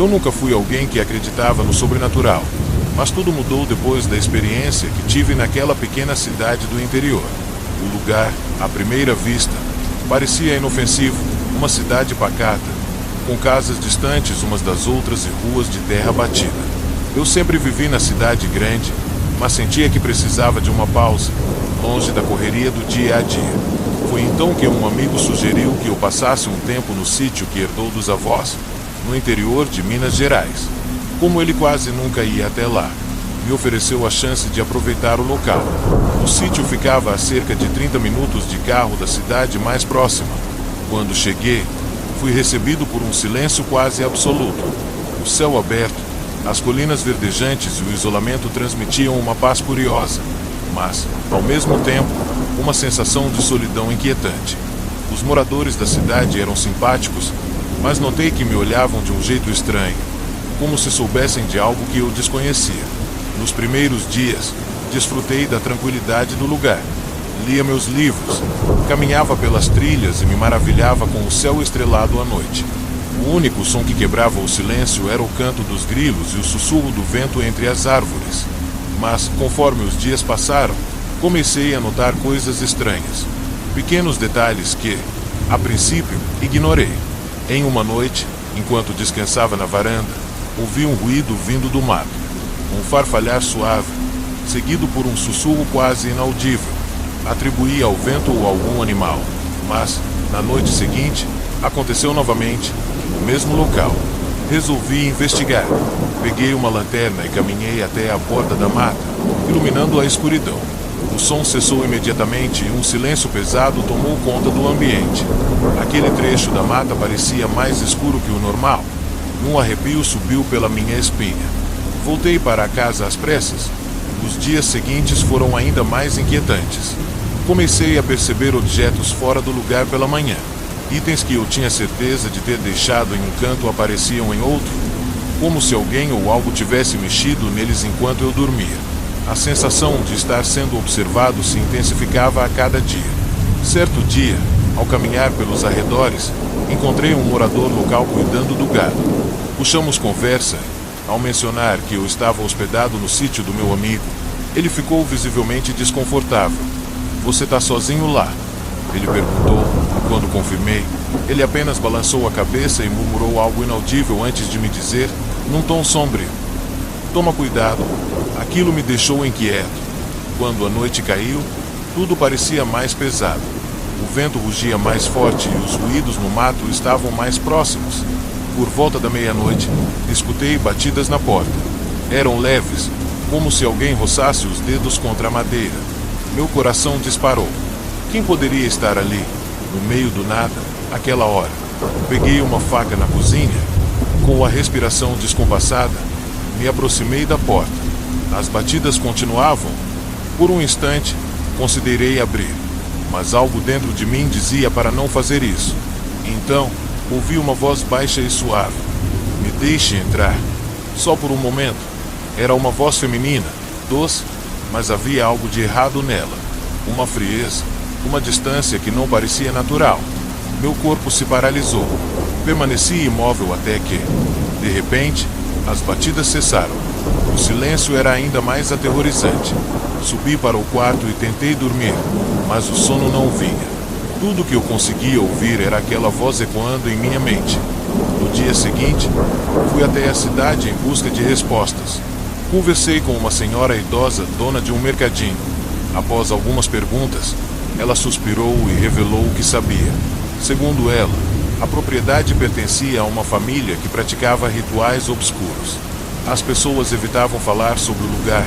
Eu nunca fui alguém que acreditava no sobrenatural, mas tudo mudou depois da experiência que tive naquela pequena cidade do interior. O lugar, à primeira vista, parecia inofensivo, uma cidade pacata, com casas distantes umas das outras e ruas de terra batida. Eu sempre vivi na cidade grande, mas sentia que precisava de uma pausa, longe da correria do dia a dia. Foi então que um amigo sugeriu que eu passasse um tempo no sítio que herdou dos avós, no interior de Minas Gerais. Como ele quase nunca ia até lá, me ofereceu a chance de aproveitar o local. O sítio ficava a cerca de 30 minutos de carro da cidade mais próxima. Quando cheguei, fui recebido por um silêncio quase absoluto. O céu aberto, as colinas verdejantes e o isolamento transmitiam uma paz curiosa, mas, ao mesmo tempo, uma sensação de solidão inquietante. Os moradores da cidade eram simpáticos, mas notei que me olhavam de um jeito estranho, como se soubessem de algo que eu desconhecia. Nos primeiros dias, desfrutei da tranquilidade do lugar. Lia meus livros, caminhava pelas trilhas e me maravilhava com o céu estrelado à noite. O único som que quebrava o silêncio era o canto dos grilos e o sussurro do vento entre as árvores. Mas, conforme os dias passaram, comecei a notar coisas estranhas. Pequenos detalhes que, a princípio, ignorei. Em uma noite, enquanto descansava na varanda, ouvi um ruído vindo do mato. Um farfalhar suave, seguido por um sussurro quase inaudível. Atribuí ao vento ou a algum animal. Mas, na noite seguinte, aconteceu novamente, no mesmo local. Resolvi investigar. Peguei uma lanterna e caminhei até a porta da mata, iluminando a escuridão. O som cessou imediatamente e um silêncio pesado tomou conta do ambiente. Aquele trecho da mata parecia mais escuro que o normal. Um arrepio subiu pela minha espinha. Voltei para casa às pressas. Os dias seguintes foram ainda mais inquietantes. Comecei a perceber objetos fora do lugar pela manhã. Itens que eu tinha certeza de ter deixado em um canto apareciam em outro, como se alguém ou algo tivesse mexido neles enquanto eu dormia. A sensação de estar sendo observado se intensificava a cada dia. Certo dia, ao caminhar pelos arredores, encontrei um morador local cuidando do gado. Puxamos conversa. Ao mencionar que eu estava hospedado no sítio do meu amigo, ele ficou visivelmente desconfortável. "Você está sozinho lá?" ele perguntou, e quando confirmei, ele apenas balançou a cabeça e murmurou algo inaudível antes de me dizer, num tom sombrio: "Toma cuidado." Aquilo me deixou inquieto. Quando a noite caiu, tudo parecia mais pesado. O vento rugia mais forte e os ruídos no mato estavam mais próximos. Por volta da meia-noite, escutei batidas na porta. Eram leves, como se alguém roçasse os dedos contra a madeira. Meu coração disparou. Quem poderia estar ali, no meio do nada, àquela hora? Peguei uma faca na cozinha. Com a respiração descompassada, me aproximei da porta. As batidas continuavam. Por um instante, considerei abrir, mas algo dentro de mim dizia para não fazer isso. Então, ouvi uma voz baixa e suave: "Me deixe entrar." Só por um momento. Era uma voz feminina, doce, mas havia algo de errado nela. Uma frieza, uma distância que não parecia natural. Meu corpo se paralisou. Permaneci imóvel até que, de repente, as batidas cessaram. O silêncio era ainda mais aterrorizante. Subi para o quarto e tentei dormir, mas o sono não vinha. Tudo que eu conseguia ouvir era aquela voz ecoando em minha mente. No dia seguinte, fui até a cidade em busca de respostas. Conversei com uma senhora idosa, dona de um mercadinho. Após algumas perguntas, ela suspirou e revelou o que sabia. Segundo ela, a propriedade pertencia a uma família que praticava rituais obscuros. As pessoas evitavam falar sobre o lugar,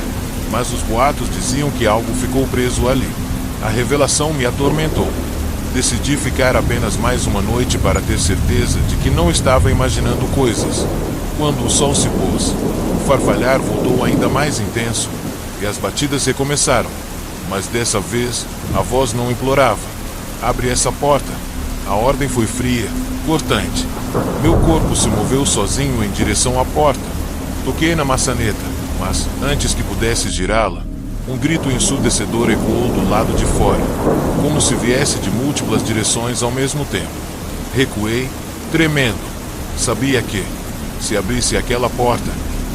mas os boatos diziam que algo ficou preso ali. A revelação me atormentou. Decidi ficar apenas mais uma noite para ter certeza de que não estava imaginando coisas. Quando o sol se pôs, o farfalhar voltou ainda mais intenso e as batidas recomeçaram. Mas dessa vez, a voz não implorava: "Abre essa porta." A ordem foi fria, cortante. Meu corpo se moveu sozinho em direção à porta. Toquei na maçaneta, mas, antes que pudesse girá-la, um grito ensurdecedor ecoou do lado de fora, como se viesse de múltiplas direções ao mesmo tempo. Recuei, tremendo. Sabia que, Se abrisse aquela porta,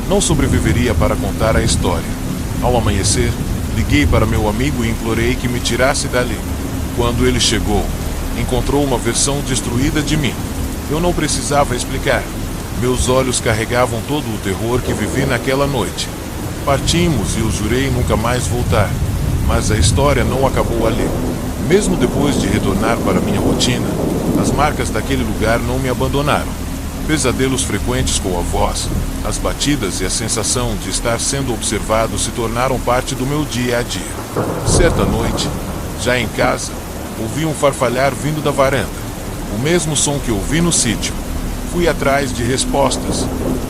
não sobreviveria para contar a história. Ao amanhecer, liguei para meu amigo e implorei que me tirasse dali. Quando ele chegou, encontrou uma versão destruída de mim. Eu não precisava explicar. Meus olhos carregavam todo o terror que vivi naquela noite. Partimos e eu jurei nunca mais voltar. Mas a história não acabou ali. Mesmo depois de retornar para minha rotina, as marcas daquele lugar não me abandonaram. Pesadelos frequentes com a voz, as batidas e a sensação de estar sendo observado se tornaram parte do meu dia a dia. Certa noite, já em casa, ouvi um farfalhar vindo da varanda. O mesmo som que ouvi no sítio. Fui atrás de respostas.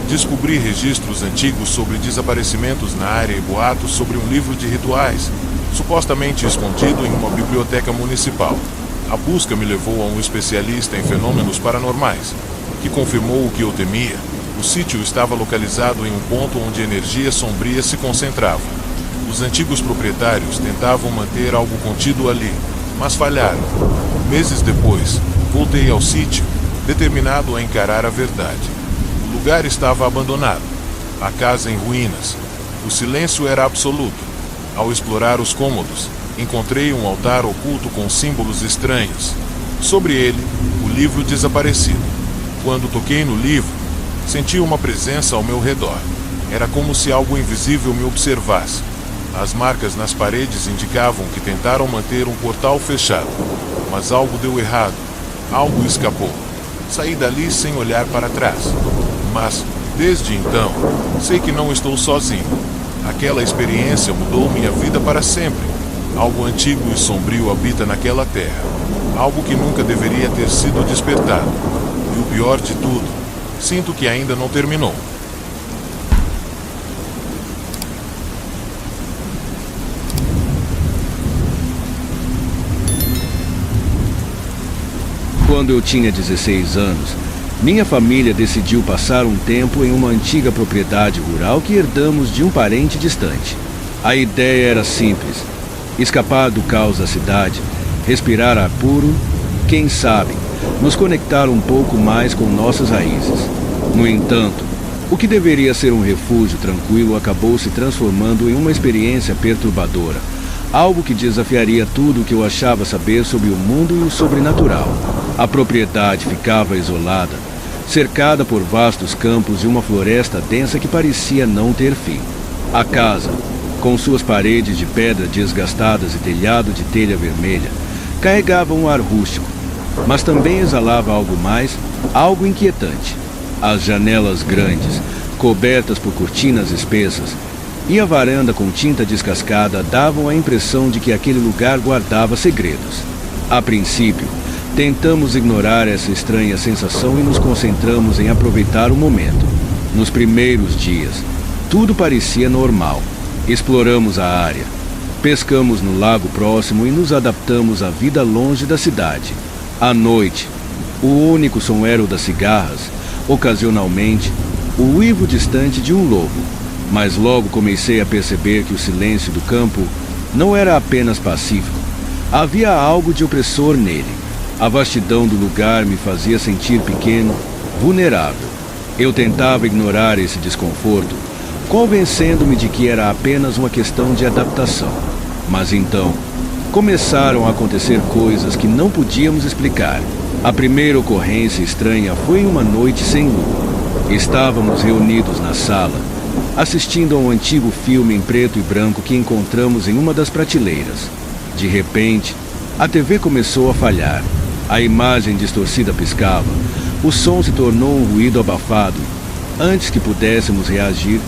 Descobri registros antigos sobre desaparecimentos na área e boatos sobre um livro de rituais, supostamente escondido em uma biblioteca municipal. A busca me levou a um especialista em fenômenos paranormais, que confirmou o que eu temia. O sítio estava localizado em um ponto onde energia sombria se concentrava. Os antigos proprietários tentavam manter algo contido ali, mas falharam. Meses depois, voltei ao sítio, determinado a encarar a verdade. O lugar estava abandonado, a casa em ruínas. O silêncio era absoluto. Ao explorar os cômodos, encontrei um altar oculto com símbolos estranhos. Sobre ele, o livro desaparecido. Quando toquei no livro, senti uma presença ao meu redor. Era como se algo invisível me observasse. As marcas nas paredes indicavam que tentaram manter um portal fechado. Mas algo deu errado. Algo escapou. Saí dali sem olhar para trás. Mas, desde então, sei que não estou sozinho. Aquela experiência mudou minha vida para sempre. Algo antigo e sombrio habita naquela terra. Algo que nunca deveria ter sido despertado. E o pior de tudo, sinto que ainda não terminou. Quando eu tinha 16 anos, minha família decidiu passar um tempo em uma antiga propriedade rural que herdamos de um parente distante. A ideia era simples: escapar do caos da cidade, respirar ar puro, quem sabe, nos conectar um pouco mais com nossas raízes. No entanto, o que deveria ser um refúgio tranquilo acabou se transformando em uma experiência perturbadora, algo que desafiaria tudo o que eu achava saber sobre o mundo e o sobrenatural. A propriedade ficava isolada, cercada por vastos campos e uma floresta densa que parecia não ter fim. A casa, com suas paredes de pedra desgastadas e telhado de telha vermelha, carregava um ar rústico, mas também exalava algo mais, algo inquietante. As janelas grandes, cobertas por cortinas espessas, e a varanda com tinta descascada davam a impressão de que aquele lugar guardava segredos. A princípio, tentamos ignorar essa estranha sensação e nos concentramos em aproveitar o momento. Nos primeiros dias, tudo parecia normal. Exploramos a área, pescamos no lago próximo e nos adaptamos à vida longe da cidade. À noite, o único som era o das cigarras, ocasionalmente, o uivo distante de um lobo. Mas logo comecei a perceber que o silêncio do campo não era apenas pacífico. Havia algo de opressor nele. A vastidão do lugar me fazia sentir pequeno, vulnerável. Eu tentava ignorar esse desconforto, convencendo-me de que era apenas uma questão de adaptação. Mas então, começaram a acontecer coisas que não podíamos explicar. A primeira ocorrência estranha foi em uma noite sem lua. Estávamos reunidos na sala, assistindo a um antigo filme em preto e branco que encontramos em uma das prateleiras. De repente, a TV começou a falhar. A imagem distorcida piscava. O som se tornou um ruído abafado. Antes que pudéssemos reagir,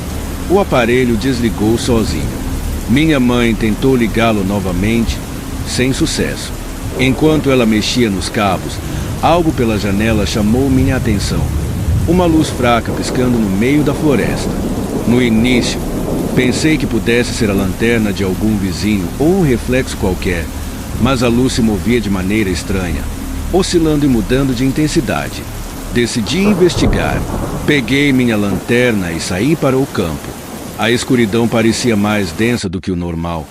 o aparelho desligou sozinho. Minha mãe tentou ligá-lo novamente, sem sucesso. Enquanto ela mexia nos cabos, algo pela janela chamou minha atenção. Uma luz fraca piscando no meio da floresta. No início, pensei que pudesse ser a lanterna de algum vizinho ou um reflexo qualquer, mas a luz se movia de maneira estranha, oscilando e mudando de intensidade. Decidi investigar. Peguei minha lanterna e saí para o campo. A escuridão parecia mais densa do que o normal,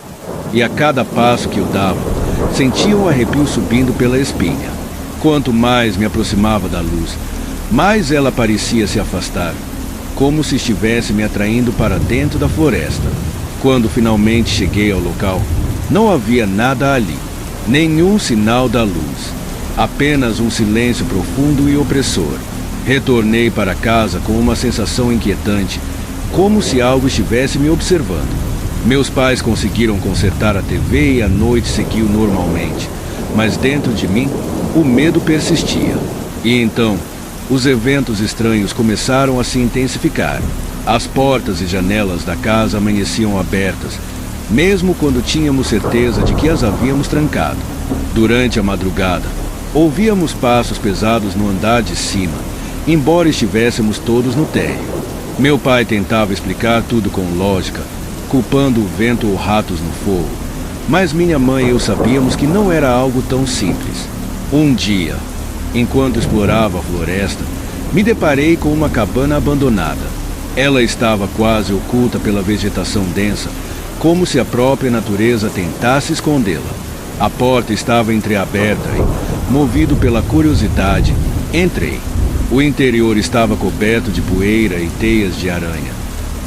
e a cada passo que eu dava, sentia um arrepio subindo pela espinha. Quanto mais me aproximava da luz, mais ela parecia se afastar, como se estivesse me atraindo para dentro da floresta. Quando finalmente cheguei ao local, não havia nada ali, nenhum sinal da luz, apenas um silêncio profundo e opressor. Retornei para casa com uma sensação inquietante, como se algo estivesse me observando. Meus pais conseguiram consertar a TV e a noite seguiu normalmente, mas dentro de mim, o medo persistia. E então, os eventos estranhos começaram a se intensificar. As portas e janelas da casa amanheciam abertas, mesmo quando tínhamos certeza de que as havíamos trancado. Durante a madrugada, ouvíamos passos pesados no andar de cima, embora estivéssemos todos no térreo. Meu pai tentava explicar tudo com lógica, culpando o vento ou ratos no fogo, mas minha mãe e eu sabíamos que não era algo tão simples. Um dia, enquanto explorava a floresta, me deparei com uma cabana abandonada. Ela estava quase oculta pela vegetação densa, como se a própria natureza tentasse escondê-la. A porta estava entreaberta e, movido pela curiosidade, entrei. O interior estava coberto de poeira e teias de aranha.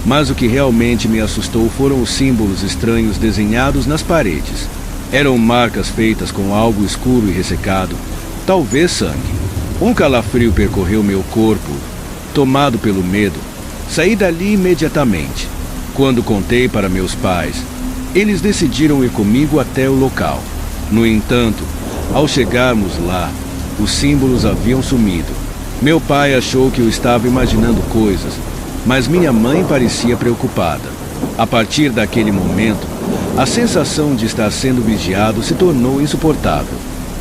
Mas o que realmente me assustou foram os símbolos estranhos desenhados nas paredes. Eram marcas feitas com algo escuro e ressecado, talvez sangue. Um calafrio percorreu meu corpo. Tomado pelo medo, saí dali imediatamente. Quando contei para meus pais, eles decidiram ir comigo até o local. No entanto, ao chegarmos lá, os símbolos haviam sumido. Meu pai achou que eu estava imaginando coisas, mas minha mãe parecia preocupada. A partir daquele momento, a sensação de estar sendo vigiado se tornou insuportável.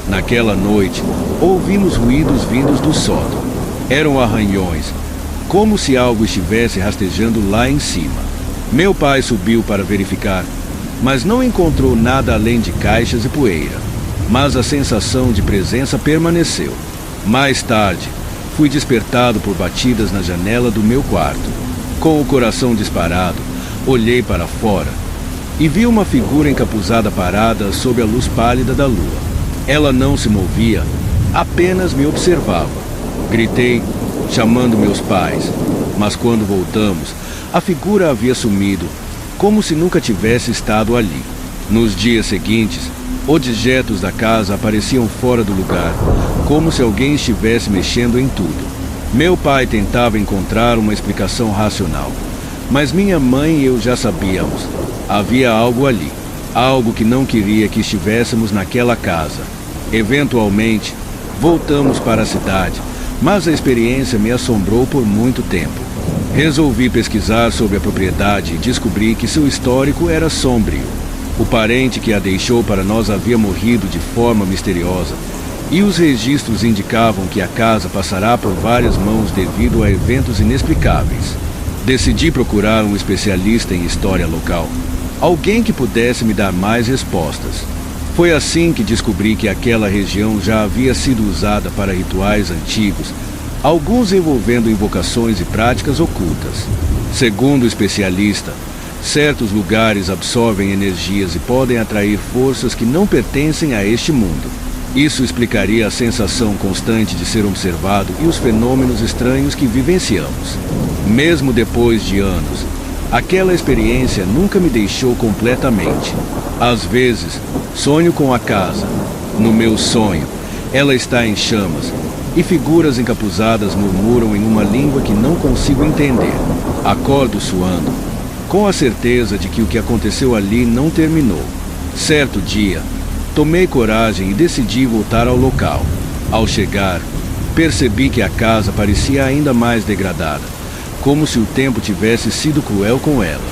Naquela noite, ouvimos ruídos vindos do sótão. Eram arranhões, como se algo estivesse rastejando lá em cima. Meu pai subiu para verificar, mas não encontrou nada além de caixas e poeira. Mas a sensação de presença permaneceu. Mais tarde, fui despertado por batidas na janela do meu quarto. Com o coração disparado, olhei para fora e vi uma figura encapuzada parada sob a luz pálida da lua. Ela não se movia, apenas me observava. Gritei, chamando meus pais, mas quando voltamos, a figura havia sumido, como se nunca tivesse estado ali. Nos dias seguintes, objetos da casa apareciam fora do lugar, como se alguém estivesse mexendo em tudo. Meu pai tentava encontrar uma explicação racional, mas minha mãe e eu já sabíamos. Havia algo ali, algo que não queria que estivéssemos naquela casa. Eventualmente, voltamos para a cidade, mas a experiência me assombrou por muito tempo. Resolvi pesquisar sobre a propriedade e descobri que seu histórico era sombrio. O parente que a deixou para nós havia morrido de forma misteriosa, e os registros indicavam que a casa passará por várias mãos devido a eventos inexplicáveis. Decidi procurar um especialista em história local, alguém que pudesse me dar mais respostas. Foi assim que descobri que aquela região já havia sido usada para rituais antigos, alguns envolvendo invocações e práticas ocultas. Segundo o especialista, certos lugares absorvem energias e podem atrair forças que não pertencem a este mundo. Isso explicaria a sensação constante de ser observado e os fenômenos estranhos que vivenciamos. Mesmo depois de anos, aquela experiência nunca me deixou completamente. Às vezes, sonho com a casa. No meu sonho, ela está em chamas e figuras encapuzadas murmuram em uma língua que não consigo entender. Acordo suando, com a certeza de que o que aconteceu ali não terminou. Certo dia, tomei coragem e decidi voltar ao local. Ao chegar, percebi que a casa parecia ainda mais degradada, como se o tempo tivesse sido cruel com ela.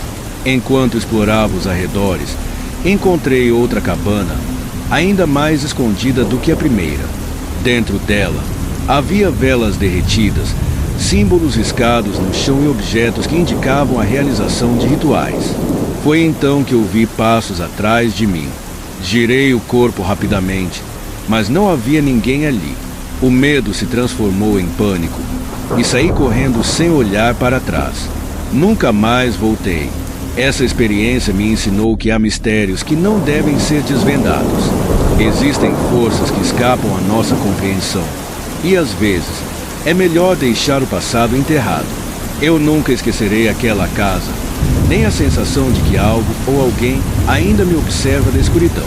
Enquanto explorava os arredores, encontrei outra cabana, ainda mais escondida do que a primeira. Dentro dela, havia velas derretidas, símbolos riscados no chão e objetos que indicavam a realização de rituais. Foi então que ouvi passos atrás de mim. Girei o corpo rapidamente, mas não havia ninguém ali. O medo se transformou em pânico e saí correndo sem olhar para trás. Nunca mais voltei. Essa experiência me ensinou que há mistérios que não devem ser desvendados. Existem forças que escapam à nossa compreensão e, às vezes, É melhor deixar o passado enterrado. Eu nunca esquecerei aquela casa, nem a sensação de que algo ou alguém ainda me observa da escuridão.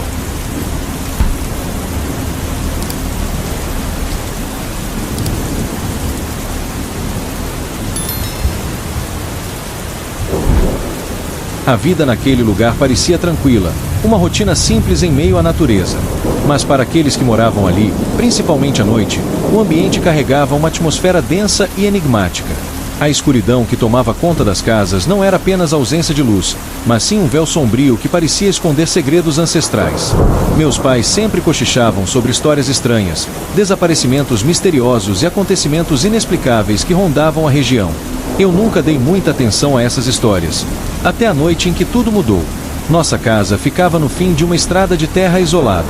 A vida naquele lugar parecia tranquila, uma rotina simples em meio à natureza. Mas para aqueles que moravam ali, principalmente à noite, o ambiente carregava uma atmosfera densa e enigmática. A escuridão que tomava conta das casas não era apenas ausência de luz, mas sim um véu sombrio que parecia esconder segredos ancestrais. Meus pais sempre cochichavam sobre histórias estranhas, desaparecimentos misteriosos e acontecimentos inexplicáveis que rondavam a região. Eu nunca dei muita atenção a essas histórias, até a noite em que tudo mudou. Nossa casa ficava no fim de uma estrada de terra isolada.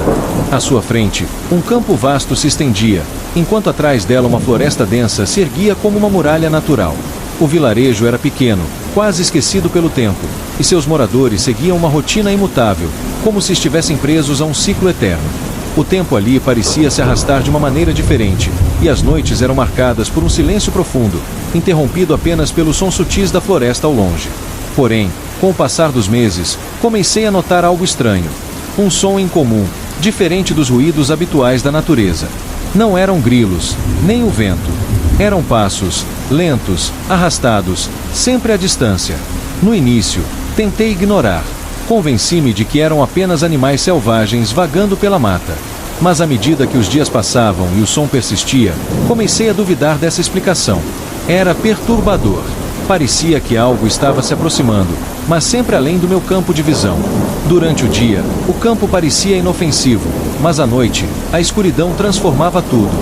À sua frente, um campo vasto se estendia, enquanto atrás dela uma floresta densa se erguia como uma muralha natural. O vilarejo era pequeno, quase esquecido pelo tempo, e seus moradores seguiam uma rotina imutável, como se estivessem presos a um ciclo eterno. O tempo ali parecia se arrastar de uma maneira diferente, e as noites eram marcadas por um silêncio profundo, interrompido apenas pelos sons sutis da floresta ao longe. Porém, com o passar dos meses, comecei a notar algo estranho. Um som incomum, diferente dos ruídos habituais da natureza. Não eram grilos, nem o vento. Eram passos, lentos, arrastados, sempre à distância. No início, tentei ignorar. Convenci-me de que eram apenas animais selvagens vagando pela mata. Mas à medida que os dias passavam e o som persistia, comecei a duvidar dessa explicação. Era perturbador. Parecia que algo estava se aproximando, mas sempre além do meu campo de visão. Durante o dia, o campo parecia inofensivo, mas à noite, a escuridão transformava tudo.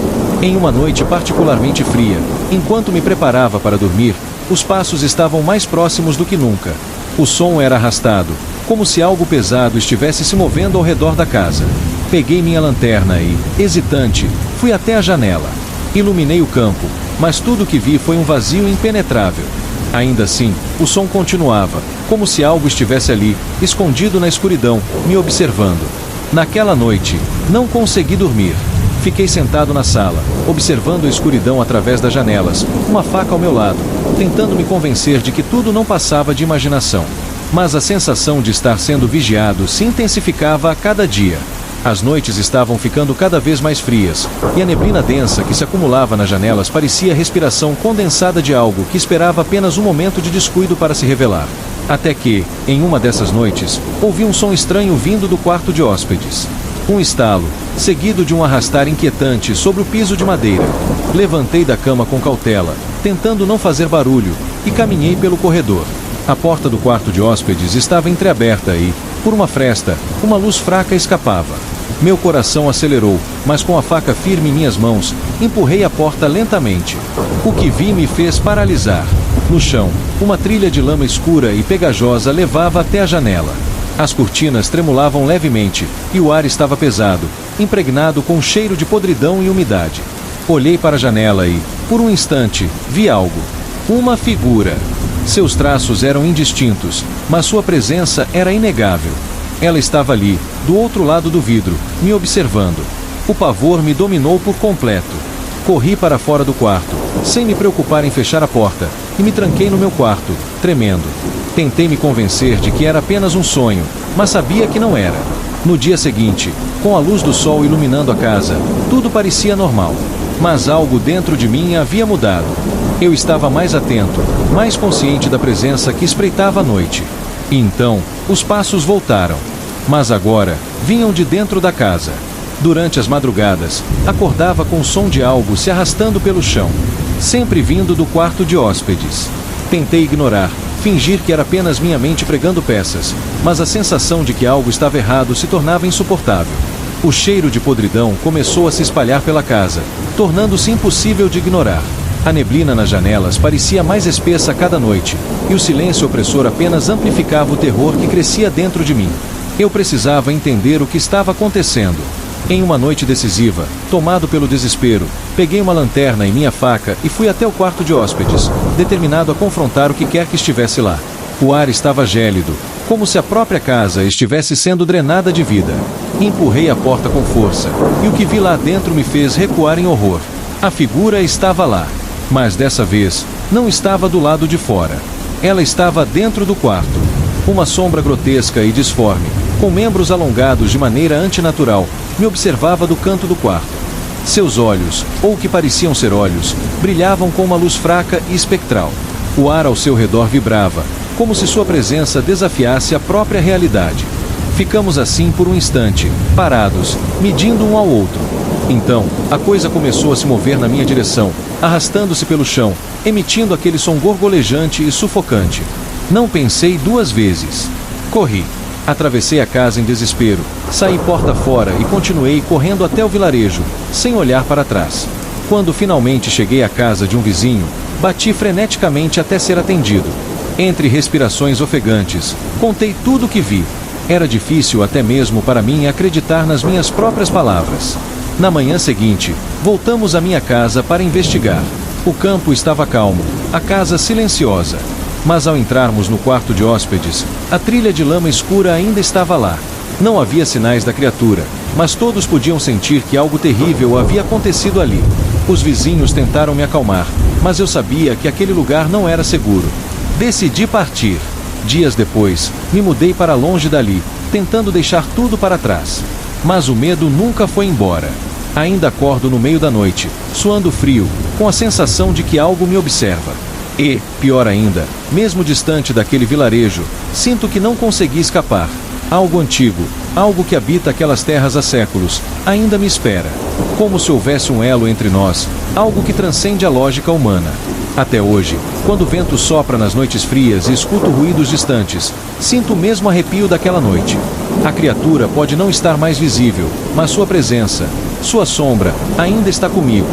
Em uma noite particularmente fria, enquanto me preparava para dormir, os passos estavam mais próximos do que nunca. O som era arrastado, como se algo pesado estivesse se movendo ao redor da casa. Peguei minha lanterna e, hesitante, fui até a janela. Iluminei o campo, mas tudo o que vi foi um vazio impenetrável. Ainda assim, o som continuava, como se algo estivesse ali, escondido na escuridão, me observando. Naquela noite, não consegui dormir. Fiquei sentado na sala, observando a escuridão através das janelas, uma faca ao meu lado, tentando me convencer de que tudo não passava de imaginação. Mas a sensação de estar sendo vigiado se intensificava a cada dia. As noites estavam ficando cada vez mais frias, e a neblina densa que se acumulava nas janelas parecia a respiração condensada de algo que esperava apenas um momento de descuido para se revelar. Até que, em uma dessas noites, ouvi um som estranho vindo do quarto de hóspedes. Um estalo, seguido de um arrastar inquietante sobre o piso de madeira. Levantei da cama com cautela, tentando não fazer barulho, e caminhei pelo corredor. A porta do quarto de hóspedes estava entreaberta e, por uma fresta, uma luz fraca escapava. Meu coração acelerou, mas com a faca firme em minhas mãos, empurrei a porta lentamente. O que vi me fez paralisar. No chão, uma trilha de lama escura e pegajosa levava até a janela. As cortinas tremulavam levemente e o ar estava pesado, impregnado com um cheiro de podridão e umidade. Olhei para a janela e, por um instante, vi algo. Uma figura. Seus traços eram indistintos, mas sua presença era inegável. Ela estava ali, do outro lado do vidro, me observando. O pavor me dominou por completo. Corri para fora do quarto, sem me preocupar em fechar a porta, e me tranquei no meu quarto, tremendo. Tentei me convencer de que era apenas um sonho, mas sabia que não era. No dia seguinte, com a luz do sol iluminando a casa, tudo parecia normal. Mas algo dentro de mim havia mudado. Eu estava mais atento, mais consciente da presença que espreitava a noite. E então, os passos voltaram. Mas agora, vinham de dentro da casa. Durante as madrugadas, acordava com o som de algo se arrastando pelo chão, sempre vindo do quarto de hóspedes. Tentei ignorar, fingir que era apenas minha mente pregando peças, mas a sensação de que algo estava errado se tornava insuportável. O cheiro de podridão começou a se espalhar pela casa, tornando-se impossível de ignorar. A neblina nas janelas parecia mais espessa a cada noite, e o silêncio opressor apenas amplificava o terror que crescia dentro de mim. Eu precisava entender o que estava acontecendo. Em uma noite decisiva, tomado pelo desespero, peguei uma lanterna e minha faca e fui até o quarto de hóspedes, determinado a confrontar o que quer que estivesse lá. O ar estava gélido, como se a própria casa estivesse sendo drenada de vida. Empurrei a porta com força, e o que vi lá dentro me fez recuar em horror. A figura estava lá, mas dessa vez não estava do lado de fora. Ela estava dentro do quarto. Uma sombra grotesca e disforme, com membros alongados de maneira antinatural, me observava do canto do quarto. Seus olhos, ou o que pareciam ser olhos, brilhavam com uma luz fraca e espectral. O ar ao seu redor vibrava, como se sua presença desafiasse a própria realidade. Ficamos assim por um instante, parados, medindo um ao outro. Então, a coisa começou a se mover na minha direção, arrastando-se pelo chão, emitindo aquele som gorgolejante e sufocante. Não pensei duas vezes. Corri. Atravessei a casa em desespero, saí porta fora e continuei correndo até o vilarejo, sem olhar para trás. Quando finalmente cheguei à casa de um vizinho, bati freneticamente até ser atendido. Entre respirações ofegantes, contei tudo o que vi. Era difícil até mesmo para mim acreditar nas minhas próprias palavras. Na manhã seguinte, voltamos à minha casa para investigar. O campo estava calmo, a casa silenciosa. Mas ao entrarmos no quarto de hóspedes, a trilha de lama escura ainda estava lá. Não havia sinais da criatura, mas todos podiam sentir que algo terrível havia acontecido ali. Os vizinhos tentaram me acalmar, mas eu sabia que aquele lugar não era seguro. Decidi partir. Dias depois, me mudei para longe dali, tentando deixar tudo para trás. Mas o medo nunca foi embora. Ainda acordo no meio da noite, suando frio, com a sensação de que algo me observa. E, pior ainda, mesmo distante daquele vilarejo, sinto que não consegui escapar. Algo antigo, algo que habita aquelas terras há séculos, ainda me espera. Como se houvesse um elo entre nós, algo que transcende a lógica humana. Até hoje, quando o vento sopra nas noites frias e escuto ruídos distantes, sinto o mesmo arrepio daquela noite. A criatura pode não estar mais visível, mas sua presença, sua sombra, ainda está comigo.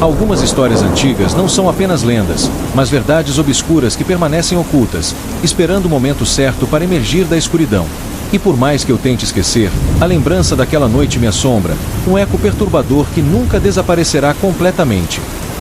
Algumas histórias antigas não são apenas lendas, mas verdades obscuras que permanecem ocultas, esperando o momento certo para emergir da escuridão. E por mais que eu tente esquecer, a lembrança daquela noite me assombra, um eco perturbador que nunca desaparecerá completamente.